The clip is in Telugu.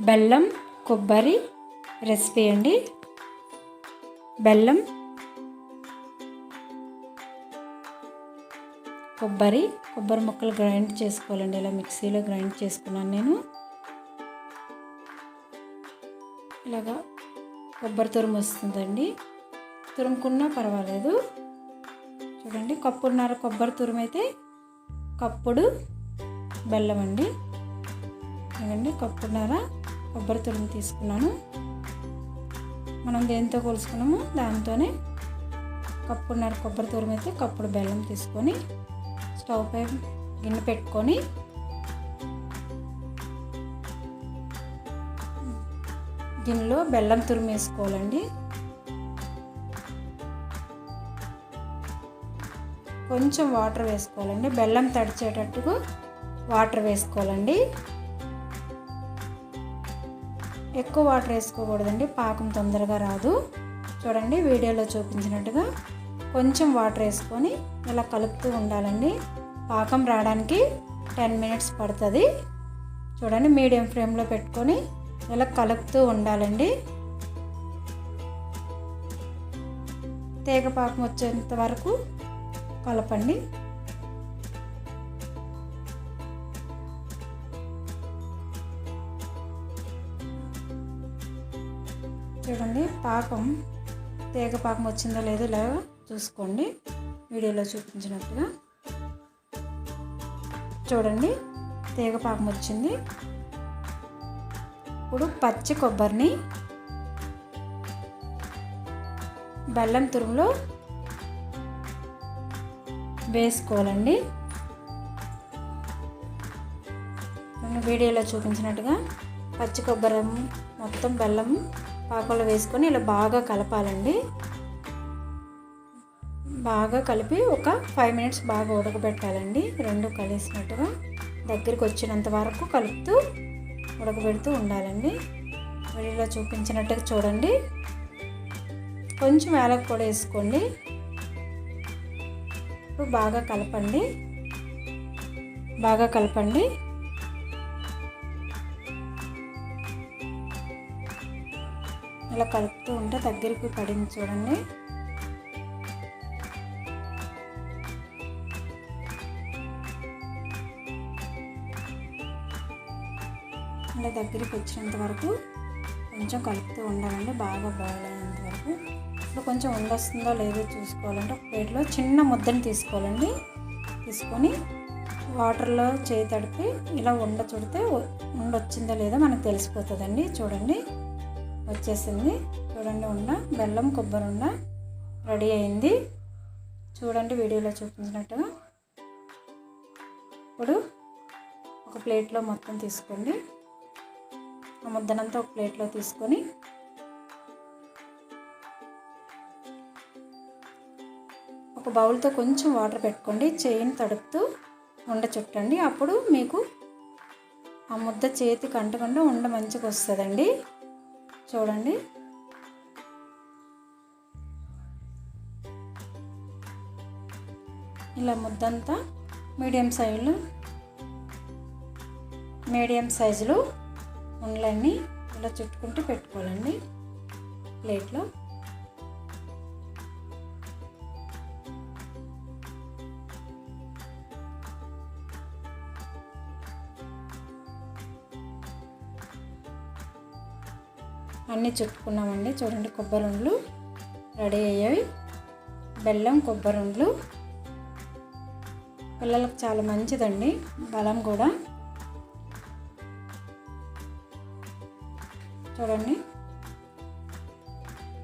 బెల్లం కొబ్బరి రెసిపీ అండి. బెల్లం కొబ్బరి ముక్కలు గ్రైండ్ చేసుకోవాలండి. ఇలా మిక్సీలో గ్రైండ్ చేసుకున్నాను నేను. ఇలాగా కొబ్బరి తురుము వస్తుందండి, తురుముకున్నా పర్వాలేదు. చూడండి, కప్పున్నర కొబ్బరి తురుము అయితే కప్పుడు బెల్లం అండి. ఇదండి కప్పున్నర కొబ్బరి తురుము తీసుకున్నాను. మనం దేంతో కొలుసుకున్నామో దాంతోనే కప్పున్నర కొబ్బరి తురుము అయితే కప్పుడు బెల్లం తీసుకొని స్టవ్ పై గిన్నె పెట్టుకొని గిన్నెలో బెల్లం తురుము వేసుకోవాలండి. కొంచెం వాటర్ వేసుకోవాలండి, బెల్లం తడిచేటట్టుగా వాటర్ వేసుకోవాలండి. ఎక్కువ వాటర్ వేసుకోకూడదండి, పాకం తొందరగా రాదు. చూడండి, వీడియోలో చూపించినట్టుగా కొంచెం వాటర్ వేసుకొని ఇలా కలుపుతూ ఉండాలండి. పాకం రావడానికి 10 మినిట్స్ పడుతుంది. చూడండి, మీడియం ఫ్లేమ్లో పెట్టుకొని ఇలా కలుపుతూ ఉండాలండి. తీగ పాకం వచ్చేంత వరకు కలపండి. చూడండి, తీగ పాకం వచ్చిందో లేదో ఇలా చూసుకోండి, వీడియోలో చూపించినట్టుగా. చూడండి, తీగ పాకం వచ్చింది. ఇప్పుడు పచ్చి కొబ్బరిని బెల్లం తురుములో వేసుకోవాలండి. వీడియోలో చూపించినట్టుగా పచ్చి కొబ్బరి మొత్తం బెల్లం పాకంలో వేసుకొని ఇలా బాగా కలపాలండి. బాగా కలిపి ఒక 5 మినిట్స్ బాగా ఉడకబెట్టాలండి. రెండు కలిసినట్టుగా దగ్గరికి వచ్చినంత వరకు కలుపుతూ ఉడకబెడుతూ ఉండాలండి. వీడియోలో చూపించినట్టుగా చూడండి. కొంచెం యాలక్ కూడా వేసుకోండి. ఇప్పుడు బాగా కలపండి. ఇలా కలుపుతూ ఉంటే దగ్గరికి పడింది చూడండి. ఇలా దగ్గరికి వచ్చినంత వరకు కొంచెం కలుపుతూ ఉండాలండి, బాగా బాయిల్ అయ్యేంత వరకు. ఇప్పుడు కొంచెం ఉండొస్తుందో లేదో చూసుకోవాలంటే ఒక ప్లేట్లో చిన్న ముద్దని తీసుకోవాలండి. తీసుకొని వాటర్లో చేయి తడిపి ఇలా చుడితే ఉండొచ్చిందో లేదో మనకు తెలిసిపోతుందండి. చూడండి, వచ్చేసింది. చూడండి, బెల్లం కొబ్బరి ఉండ రెడీ అయింది. చూడండి, వీడియోలో చూపించినట్టుగా. ఇప్పుడు ఒక ప్లేట్లో మొత్తం తీసుకోండి. ఆ ముద్దనంతా ఒక ప్లేట్లో తీసుకొని ఒక బౌల్తో కొంచెం వాటర్ పెట్టుకోండి. చేయిని తడుపుతూ ఉండ చుట్టండి. అప్పుడు మీకు ఆ ముద్ద చేతికి అంటకుండా ఉండ మంచిగా వస్తుందండి. చూడండి, ఇలా ముద్దంతా మీడియం సైజులో ఉండలన్నీ ఇలా చుట్టుకుంటూ పెట్టుకోవాలండి ప్లేట్లో. అన్నీ చుట్టుకున్నామండి. చూడండి, కొబ్బరి ఉండలు రెడీ అయ్యాయి. బెల్లం కొబ్బరి ఉండలు పిల్లలకు చాలా మంచిదండి, బలం కూడా. చూడండి.